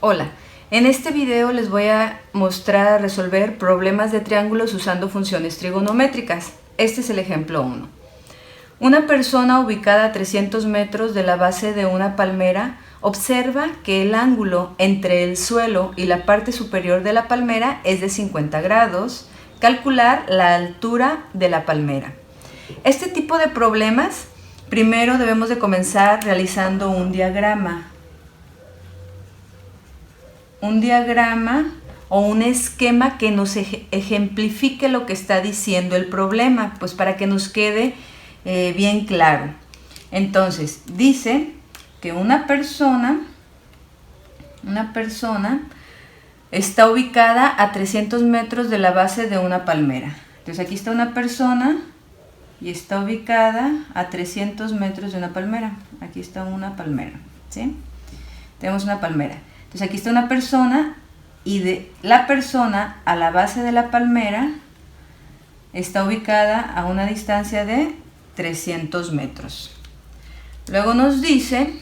Hola, en este video les voy a mostrar a resolver problemas de triángulos usando funciones trigonométricas. Este es el ejemplo 1. Una persona ubicada a 300 metros de la base de una palmera observa que el ángulo entre el suelo y la parte superior de la palmera es de 50 grados. Calcular la altura de la palmera. Este tipo de problemas, primero debemos de comenzar realizando un diagrama. Un diagrama o un esquema que nos ejemplifique lo que está diciendo el problema, pues para que nos quede bien claro. Entonces, dice que una persona está ubicada a 300 metros de la base de una palmera. Entonces aquí está una persona y está ubicada a 300 metros de una palmera. Aquí está una palmera, ¿sí? Tenemos una palmera. Entonces aquí está una persona y de la persona a la base de la palmera está ubicada a una distancia de 300 metros. Luego nos dice,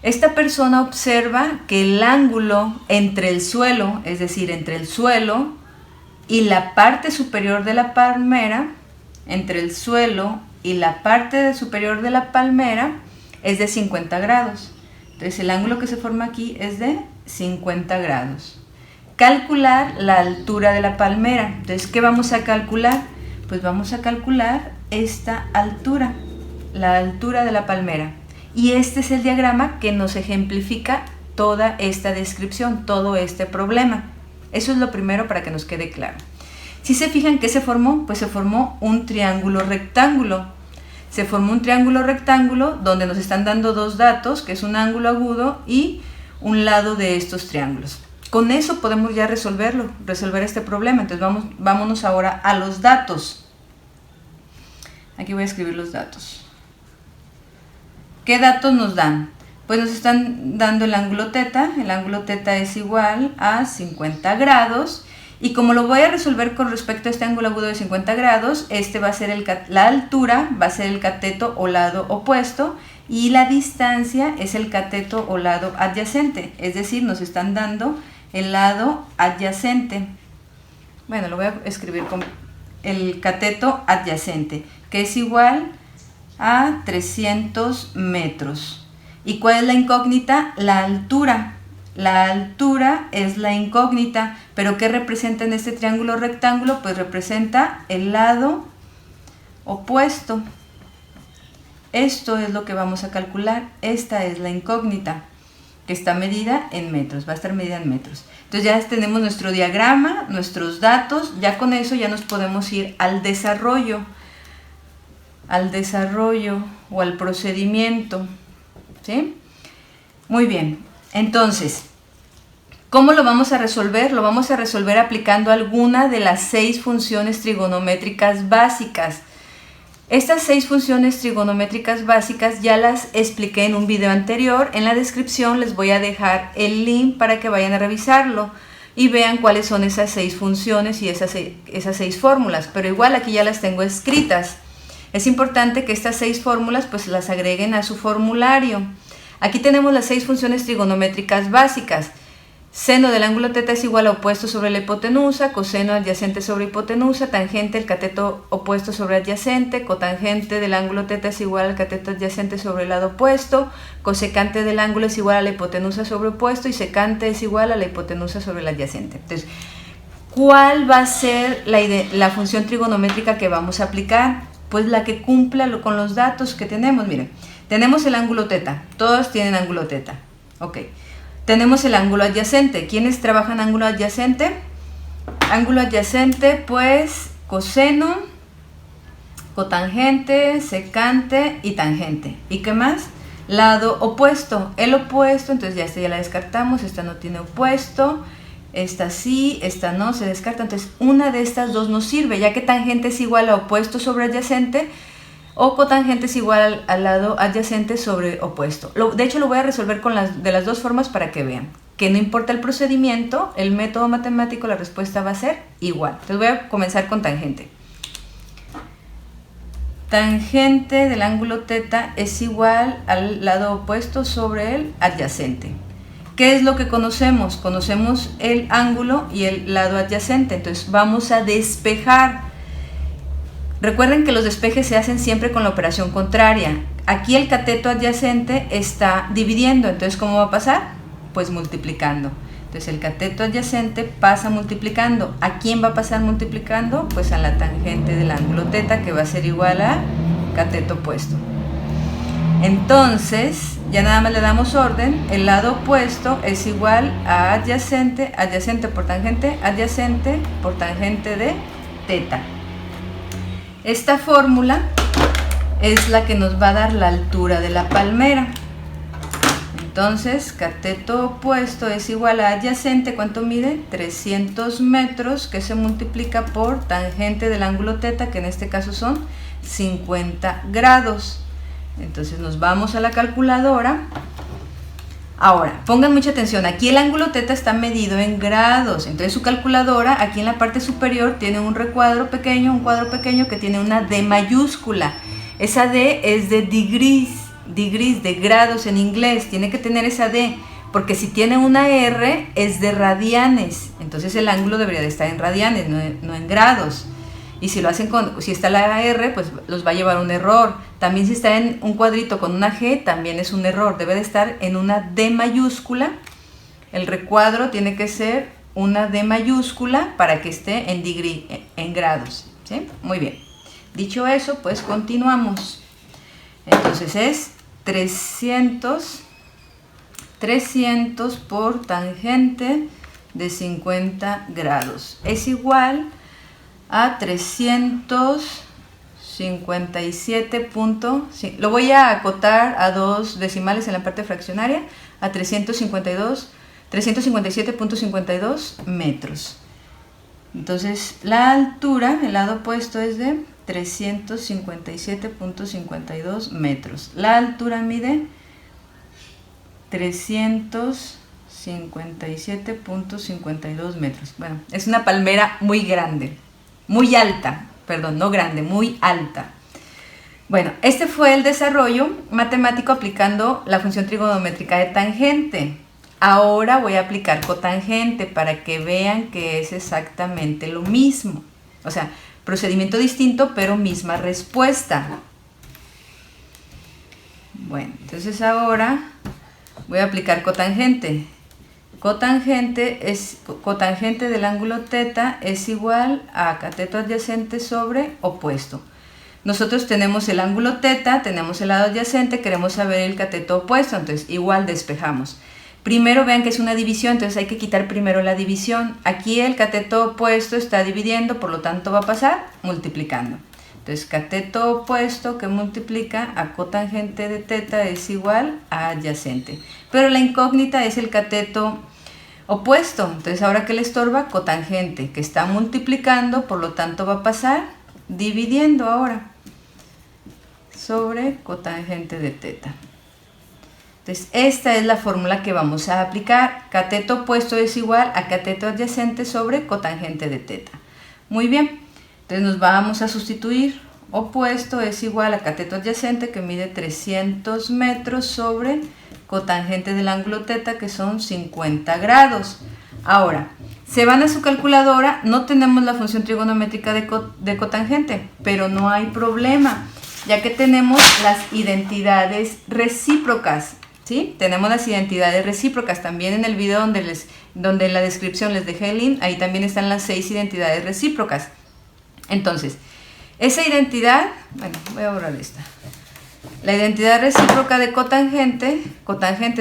esta persona observa que el ángulo entre el suelo, es decir, entre el suelo y la parte superior de la palmera, entre el suelo y la parte superior de la palmera es de 50 grados. Entonces el ángulo que se forma aquí es de 50 grados. Calcular la altura de la palmera. Entonces, ¿qué vamos a calcular? Pues vamos a calcular esta altura, la altura de la palmera. Y este es el diagrama que nos ejemplifica toda esta descripción, todo este problema. Eso es lo primero para que nos quede claro. Si se fijan, ¿qué se formó? Pues se formó un triángulo rectángulo. Se formó un triángulo rectángulo donde nos están dando dos datos, que es un ángulo agudo y un lado de estos triángulos. Con eso podemos ya resolver este problema. Entonces vámonos ahora a los datos. Aquí voy a escribir los datos. ¿Qué datos nos dan? Pues nos están dando el ángulo teta. El ángulo teta es igual a 50 grados. Y como lo voy a resolver con respecto a este ángulo agudo de 50 grados, este va a ser la altura, va a ser el cateto o lado opuesto, y la distancia es el cateto o lado adyacente, es decir, nos están dando el lado adyacente. Bueno, lo voy a escribir con el cateto adyacente, que es igual a 300 metros. ¿Y cuál es la incógnita? La altura. La altura es la incógnita, pero ¿qué representa en este triángulo rectángulo? Pues representa el lado opuesto. Esto es lo que vamos a calcular. Esta es la incógnita, que está medida en metros, va a estar medida en metros. Entonces ya tenemos nuestro diagrama, nuestros datos, ya con eso ya nos podemos ir al desarrollo o al procedimiento, ¿sí? Muy bien. Entonces, ¿cómo lo vamos a resolver? Lo vamos a resolver aplicando alguna de las 6 funciones trigonométricas básicas. Estas 6 funciones trigonométricas básicas ya las expliqué en un video anterior. En la descripción les voy a dejar el link para que vayan a revisarlo y vean cuáles son esas 6 funciones y esas 6 fórmulas. Pero igual aquí ya las tengo escritas. Es importante que estas 6 fórmulas pues las agreguen a su formulario. Aquí tenemos las 6 funciones trigonométricas básicas. Seno del ángulo teta es igual a opuesto sobre la hipotenusa, coseno adyacente sobre hipotenusa, tangente el cateto opuesto sobre adyacente, cotangente del ángulo teta es igual al cateto adyacente sobre el lado opuesto, cosecante del ángulo es igual a la hipotenusa sobre opuesto y secante es igual a la hipotenusa sobre el adyacente. Entonces, ¿cuál va a ser la función trigonométrica que vamos a aplicar? Pues la que cumpla con los datos que tenemos. Miren, tenemos el ángulo teta, todos tienen ángulo teta. Ok. Tenemos el ángulo adyacente. ¿Quiénes trabajan ángulo adyacente? Ángulo adyacente, pues coseno, cotangente, secante y tangente. ¿Y qué más? Lado opuesto. El opuesto, entonces ya esta ya la descartamos, esta no tiene opuesto, esta sí, esta no, se descarta. Entonces una de estas dos nos sirve, ya que tangente es igual a opuesto sobre adyacente, o cotangente es igual al lado adyacente sobre opuesto. De hecho lo voy a resolver de las dos formas para que vean que no importa el procedimiento, el método matemático, la respuesta va a ser igual. Entonces voy a comenzar con tangente. Tangente del ángulo teta es igual al lado opuesto sobre el adyacente. ¿Qué es lo que conocemos? Conocemos el ángulo y el lado adyacente, entonces vamos a despejar. Recuerden que los despejes se hacen siempre con la operación contraria. Aquí el cateto adyacente está dividiendo, entonces ¿cómo va a pasar? Pues multiplicando. Entonces el cateto adyacente pasa multiplicando. ¿A quién va a pasar multiplicando? Pues a la tangente del ángulo θ, que va a ser igual a cateto opuesto. Entonces, ya nada más le damos orden, el lado opuesto es igual a adyacente, adyacente por tangente de θ. Esta fórmula es la que nos va a dar la altura de la palmera. Entonces, cateto opuesto es igual a adyacente, ¿cuánto mide? 300 metros, que se multiplica por tangente del ángulo θ, que en este caso son 50 grados. Entonces nos vamos a la calculadora. Ahora, pongan mucha atención, aquí el ángulo θ está medido en grados, entonces su calculadora aquí en la parte superior tiene un cuadro pequeño que tiene una D mayúscula. Esa D es de degrees, de grados en inglés, tiene que tener esa D, porque si tiene una R es de radianes, entonces el ángulo debería de estar en radianes, no en grados. Y si lo hacen si está la R, pues los va a llevar un error. También si está en un cuadrito con una G, también es un error. Debe de estar en una D mayúscula. El recuadro tiene que ser una D mayúscula para que esté en degree, en grados, ¿sí? Muy bien. Dicho eso, pues continuamos. Entonces es 300 por tangente de 50 grados. Es igual a 357. Lo voy a acotar a 2 decimales en la parte fraccionaria, a 357.52 metros. Entonces la altura, el lado opuesto es de 357.52 metros. La altura mide 357.52 metros. Bueno, es una palmera muy grande. Muy alta, perdón, no grande, muy alta. Bueno, este fue el desarrollo matemático aplicando la función trigonométrica de tangente. Ahora voy a aplicar cotangente para que vean que es exactamente lo mismo. O sea, procedimiento distinto, pero misma respuesta. Bueno, entonces ahora voy a aplicar cotangente. Cotangente del ángulo θ es igual a cateto adyacente sobre opuesto. Nosotros tenemos el ángulo θ, tenemos el lado adyacente, queremos saber el cateto opuesto, entonces igual despejamos. Primero vean que es una división, entonces hay que quitar primero la división. Aquí el cateto opuesto está dividiendo, por lo tanto va a pasar multiplicando. Entonces cateto opuesto que multiplica a cotangente de θ es igual a adyacente. Pero la incógnita es el cateto opuesto, entonces ahora que le estorba, cotangente, que está multiplicando, por lo tanto va a pasar dividiendo ahora sobre cotangente de θ. Entonces esta es la fórmula que vamos a aplicar. Cateto opuesto es igual a cateto adyacente sobre cotangente de θ. Muy bien, entonces nos vamos a sustituir. Opuesto es igual a cateto adyacente, que mide 300 metros, sobre cotangente del ángulo θ, que son 50 grados. Ahora, se van a su calculadora, no tenemos la función trigonométrica de cotangente, pero no hay problema, ya que tenemos las identidades recíprocas, ¿sí? Tenemos las identidades recíprocas. También en el video donde en la descripción les dejé el link, ahí también están las 6 identidades recíprocas. Entonces, esa identidad, bueno, voy a borrar esta. La identidad recíproca de cotangente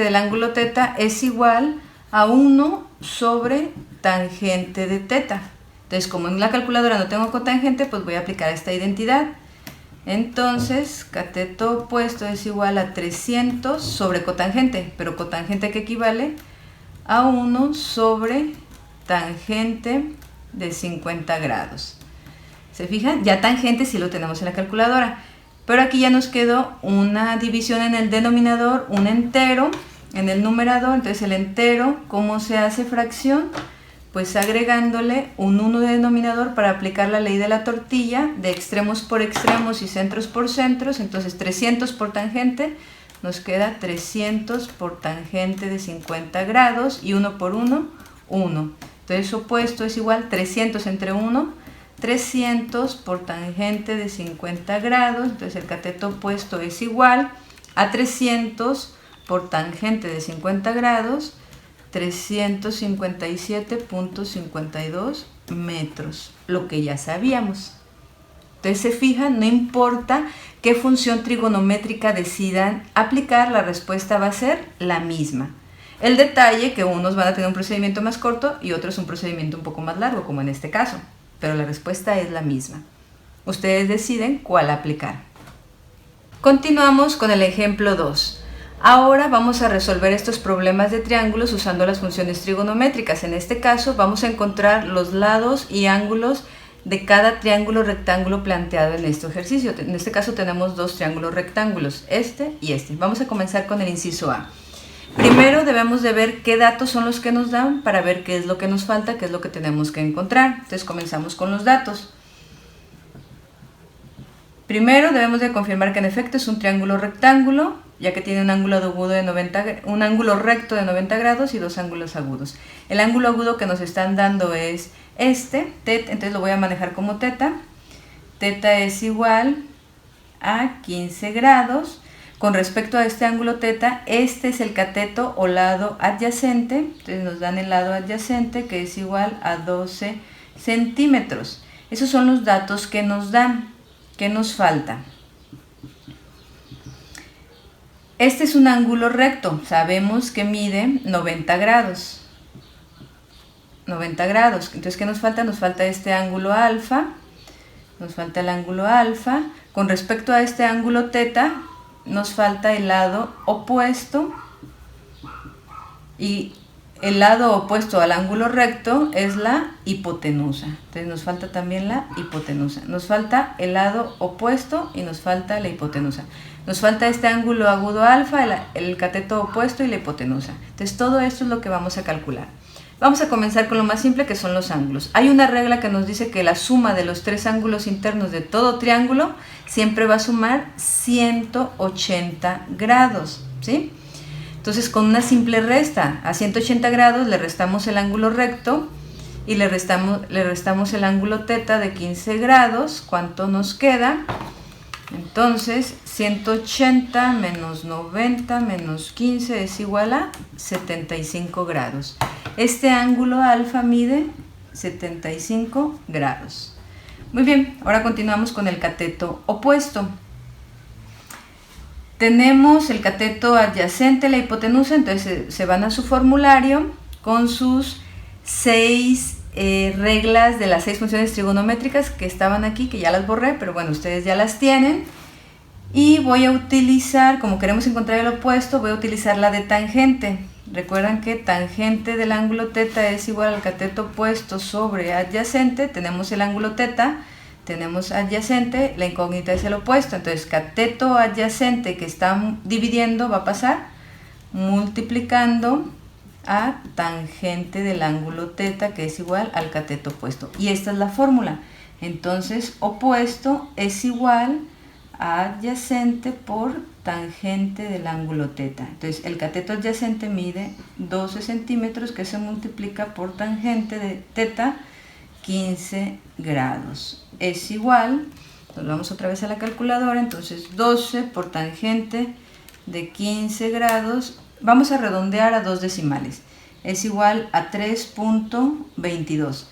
del ángulo θ, es igual a 1 sobre tangente de θ. Entonces, como en la calculadora no tengo cotangente, pues voy a aplicar esta identidad. Entonces, cateto opuesto es igual a 300 sobre cotangente, pero cotangente que equivale a 1 sobre tangente de 50 grados. ¿Se fijan? Ya tangente sí lo tenemos en la calculadora, pero aquí ya nos quedó una división en el denominador, un entero en el numerador. Entonces el entero, ¿cómo se hace fracción? Pues agregándole un 1 de denominador para aplicar la ley de la tortilla, de extremos por extremos y centros por centros. Entonces 300 por tangente nos queda 300 por tangente de 50 grados y 1 por 1, 1. Entonces opuesto es igual 300 entre 1, 300 por tangente de 50 grados. Entonces el cateto opuesto es igual a 300 por tangente de 50 grados, 357.52 metros, lo que ya sabíamos. Entonces se fijan, no importa qué función trigonométrica decidan aplicar, la respuesta va a ser la misma. El detalle que unos van a tener un procedimiento más corto y otros un procedimiento un poco más largo, como en este caso, pero la respuesta es la misma. Ustedes deciden cuál aplicar. Continuamos con el ejemplo 2. Ahora vamos a resolver estos problemas de triángulos usando las funciones trigonométricas. En este caso vamos a encontrar los lados y ángulos de cada triángulo rectángulo planteado en este ejercicio. En este caso tenemos dos triángulos rectángulos, este y este. Vamos a comenzar con el inciso A. Primero debemos de ver qué datos son los que nos dan para ver qué es lo que nos falta, qué es lo que tenemos que encontrar. Entonces comenzamos con los datos. Primero debemos de confirmar que en efecto es un triángulo rectángulo, ya que tiene un ángulo recto de 90 grados y dos ángulos agudos. El ángulo agudo que nos están dando es este, θ, entonces lo voy a manejar como θ. Θ es igual a 15 grados. Con respecto a este ángulo θ, este es el cateto o lado adyacente, entonces nos dan el lado adyacente que es igual a 12 centímetros. Esos son los datos que nos dan. ¿Qué nos falta? Este es un ángulo recto, sabemos que mide 90 grados. 90 grados, entonces ¿qué nos falta? Nos falta este ángulo alfa, nos falta el ángulo alfa. Con respecto a este ángulo θ, nos falta el lado opuesto, y el lado opuesto al ángulo recto es la hipotenusa. Entonces nos falta también la hipotenusa. Nos falta el lado opuesto y nos falta la hipotenusa. Nos falta este ángulo agudo alfa, el cateto opuesto y la hipotenusa. Entonces todo esto es lo que vamos a calcular. Vamos a comenzar con lo más simple, que son los ángulos. Hay una regla que nos dice que la suma de los tres ángulos internos de todo triángulo siempre va a sumar 180 grados, ¿sí? Entonces con una simple resta, a 180 grados le restamos el ángulo recto y le restamos el ángulo θ de 15 grados. ¿Cuánto nos queda? Entonces 180 menos 90 menos 15 es igual a 75 grados. Este ángulo alfa mide 75 grados. Muy bien, ahora continuamos con el cateto opuesto. Tenemos el cateto adyacente, la hipotenusa, entonces se van a su formulario con sus 6 reglas de las 6 funciones trigonométricas que estaban aquí, que ya las borré, pero bueno, ustedes ya las tienen. Y voy a utilizar, como queremos encontrar el opuesto, voy a utilizar la de tangente. Recuerdan que tangente del ángulo θ es igual al cateto opuesto sobre adyacente. Tenemos el ángulo θ, tenemos adyacente, la incógnita es el opuesto. Entonces cateto adyacente que está dividiendo va a pasar multiplicando a tangente del ángulo θ, que es igual al cateto opuesto. Y esta es la fórmula. Entonces opuesto es igual a adyacente por tangente del ángulo θ. Entonces el cateto adyacente mide 12 centímetros, que se multiplica por tangente de θ, 15 grados. Es igual, nos vamos otra vez a la calculadora, entonces 12 por tangente de 15 grados, vamos a redondear a 2 decimales, es igual a 3.22.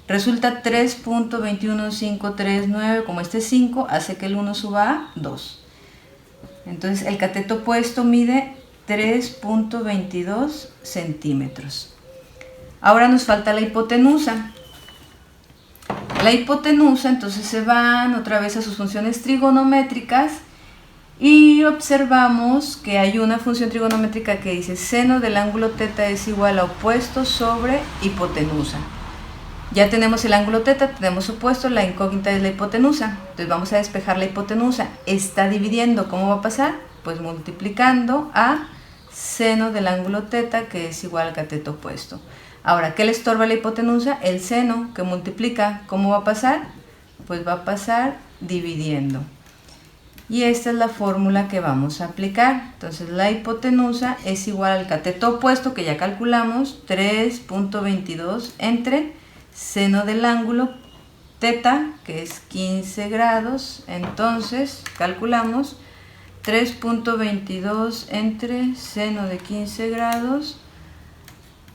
Resulta 3.21539, como este 5 hace que el 1 suba a 2. Entonces el cateto opuesto mide 3.22 centímetros. Ahora nos falta la hipotenusa. La hipotenusa, entonces se van otra vez a sus funciones trigonométricas y observamos que hay una función trigonométrica que dice seno del ángulo θ es igual a opuesto sobre hipotenusa. Ya tenemos el ángulo θ, tenemos opuesto, la incógnita es la hipotenusa. Entonces vamos a despejar la hipotenusa. Está dividiendo, ¿cómo va a pasar? Pues multiplicando a seno del ángulo θ, que es igual al cateto opuesto. Ahora, ¿qué le estorba a la hipotenusa? El seno, que multiplica. ¿Cómo va a pasar? Pues va a pasar dividiendo. Y esta es la fórmula que vamos a aplicar. Entonces la hipotenusa es igual al cateto opuesto que ya calculamos, 3.22 entre seno del ángulo teta, que es 15 grados. Entonces calculamos 3.22 entre seno de 15 grados,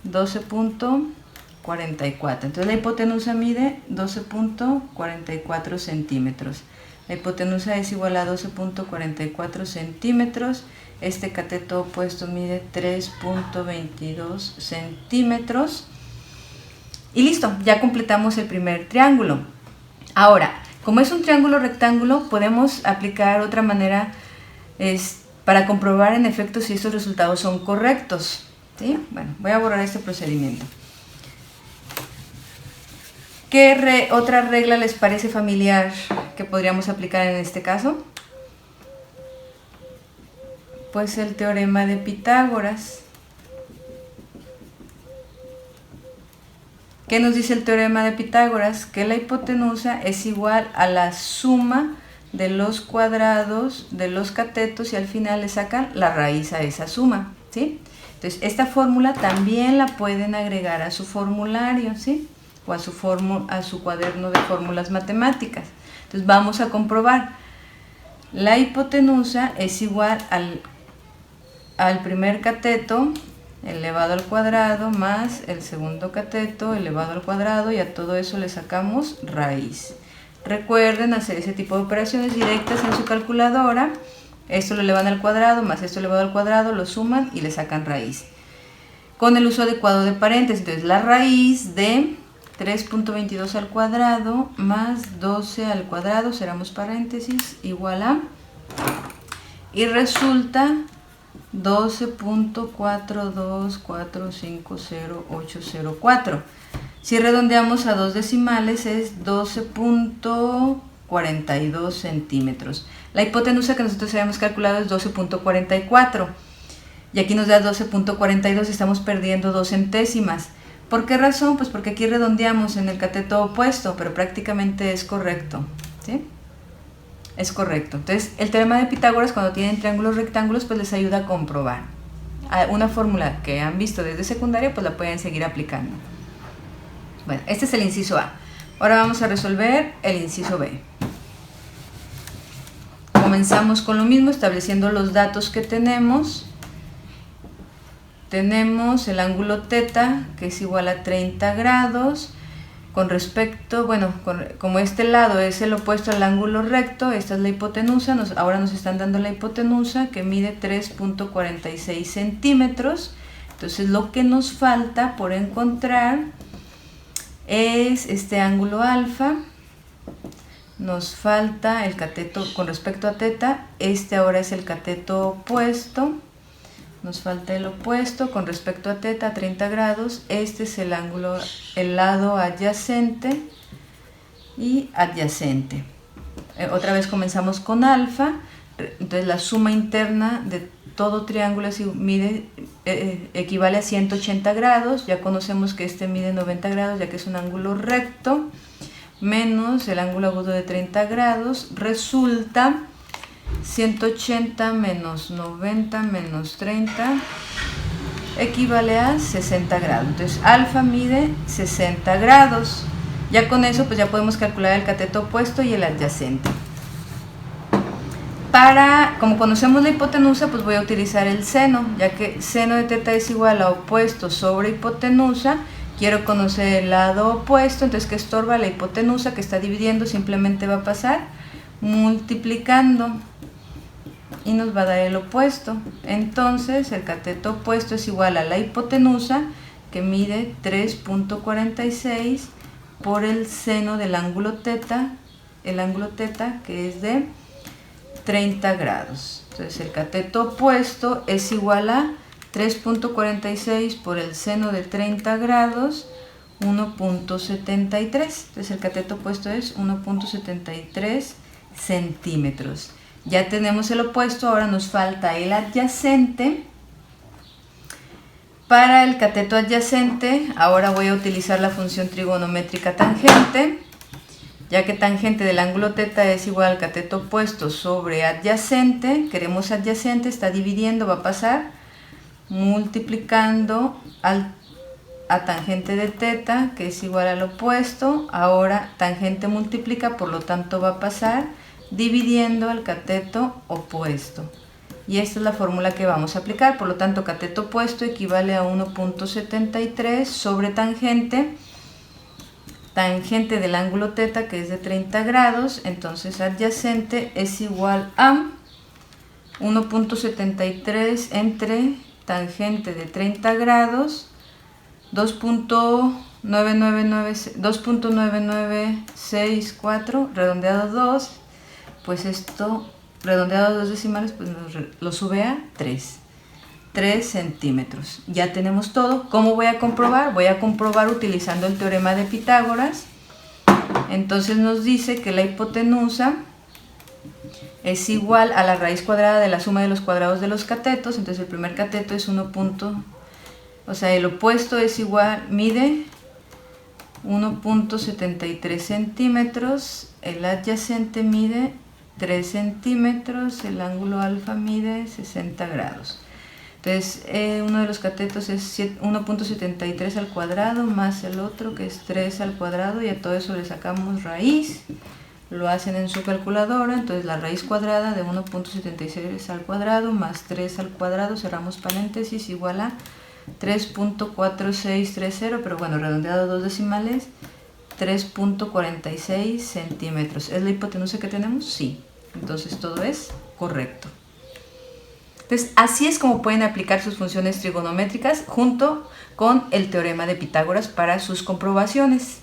12.44. Entonces la hipotenusa mide 12.44 centímetros. La hipotenusa es igual a 12.44 centímetros. Este cateto opuesto mide 3.22 centímetros. Y listo, ya completamos el primer triángulo. Ahora, como es un triángulo rectángulo, podemos aplicar otra manera para comprobar en efecto si estos resultados son correctos, ¿sí? Bueno, voy a borrar este procedimiento. ¿Qué otra regla les parece familiar que podríamos aplicar en este caso? Pues el teorema de Pitágoras. ¿Qué nos dice el teorema de Pitágoras? Que la hipotenusa es igual a la suma de los cuadrados de los catetos y al final le sacan la raíz a esa suma, ¿sí? Entonces esta fórmula también la pueden agregar a su formulario, ¿sí? O a su cuaderno de fórmulas matemáticas. Entonces vamos a comprobar. La hipotenusa es igual al primer cateto elevado al cuadrado más el segundo cateto elevado al cuadrado, y a todo eso le sacamos raíz. Recuerden hacer ese tipo de operaciones directas en su calculadora. Esto lo elevan al cuadrado más esto elevado al cuadrado, lo suman y le sacan raíz. Con el uso adecuado de paréntesis, entonces la raíz de 3.22 al cuadrado más 12 al cuadrado, cerramos paréntesis, igual a, y resulta 12.42450.804. Si redondeamos a dos decimales es 12.42 centímetros. La hipotenusa que nosotros habíamos calculado es 12.44 y aquí nos da 12.42, estamos perdiendo 2 centésimas. ¿Por qué razón? Pues porque aquí redondeamos en el cateto opuesto, pero prácticamente es correcto, ¿sí? Es correcto. Entonces, el teorema de Pitágoras, cuando tienen triángulos rectángulos, pues les ayuda a comprobar. Una fórmula que han visto desde secundaria, pues la pueden seguir aplicando. Bueno, este es el inciso A. Ahora vamos a resolver el inciso B. Comenzamos con lo mismo, estableciendo los datos que tenemos. Tenemos el ángulo teta, que es igual a 30 grados. Con respecto, bueno, como este lado es el opuesto al ángulo recto, esta es la hipotenusa, ahora nos están dando la hipotenusa que mide 3.46 centímetros. Entonces lo que nos falta por encontrar es este ángulo alfa, nos falta el cateto con respecto a teta, este ahora es el cateto opuesto. Nos falta el opuesto con respecto a teta, 30 grados. Este es el ángulo, el lado adyacente y adyacente. Otra vez comenzamos con alfa. Entonces la suma interna de todo triángulo equivale a 180 grados. Ya conocemos que este mide 90 grados ya que es un ángulo recto. Menos el ángulo agudo de 30 grados. Resulta 180 menos 90 menos 30 equivale a 60 grados. Entonces alfa mide 60 grados. Ya con eso pues ya podemos calcular el cateto opuesto y el adyacente. Como conocemos la hipotenusa, pues voy a utilizar el seno, ya que seno de teta es igual a opuesto sobre hipotenusa. Quiero conocer el lado opuesto, entonces que estorba la hipotenusa que está dividiendo, simplemente va a pasar multiplicando y nos va a dar el opuesto. Entonces el cateto opuesto es igual a la hipotenusa que mide 3.46 por el seno del ángulo teta, que es de 30 grados. Entonces el cateto opuesto es igual a 3.46 por el seno de 30 grados, 1.73. Entonces el cateto opuesto es 1.73 centímetros. Ya tenemos el opuesto, ahora nos falta el adyacente. Para el cateto adyacente, ahora voy a utilizar la función trigonométrica tangente. Ya que tangente del ángulo θ es igual al cateto opuesto sobre adyacente, queremos adyacente, está dividiendo, va a pasar multiplicando a tangente de θ, que es igual al opuesto. Ahora tangente multiplica, por lo tanto va a pasar dividiendo al cateto opuesto. Y esta es la fórmula que vamos a aplicar. Por lo tanto, cateto opuesto equivale a 1.73 sobre tangente del ángulo θ, que es de 30 grados. Entonces adyacente es igual a 1.73 entre tangente de 30 grados 2.9964 redondeado 2, pues esto redondeado 2 decimales, pues lo sube a 3 centímetros. Ya tenemos todo. ¿Cómo voy a comprobar? Voy a comprobar utilizando el teorema de Pitágoras. Entonces nos dice que la hipotenusa es igual a la raíz cuadrada de la suma de los cuadrados de los catetos. Entonces el primer cateto es el opuesto es igual, mide 1.73 centímetros, el adyacente mide 3 centímetros, el ángulo alfa mide 60 grados. Entonces uno de los catetos es 1.73 al cuadrado más el otro, que es 3 al cuadrado, y a todo eso le sacamos raíz. Lo hacen en su calculadora. Entonces la raíz cuadrada de 1.76 al cuadrado más 3 al cuadrado, cerramos paréntesis, igual a 3.4630, pero bueno, redondeado 2 decimales, 3.46 centímetros. ¿Es la hipotenusa que tenemos? Sí. Entonces todo es correcto. Entonces así es como pueden aplicar sus funciones trigonométricas junto con el teorema de Pitágoras para sus comprobaciones.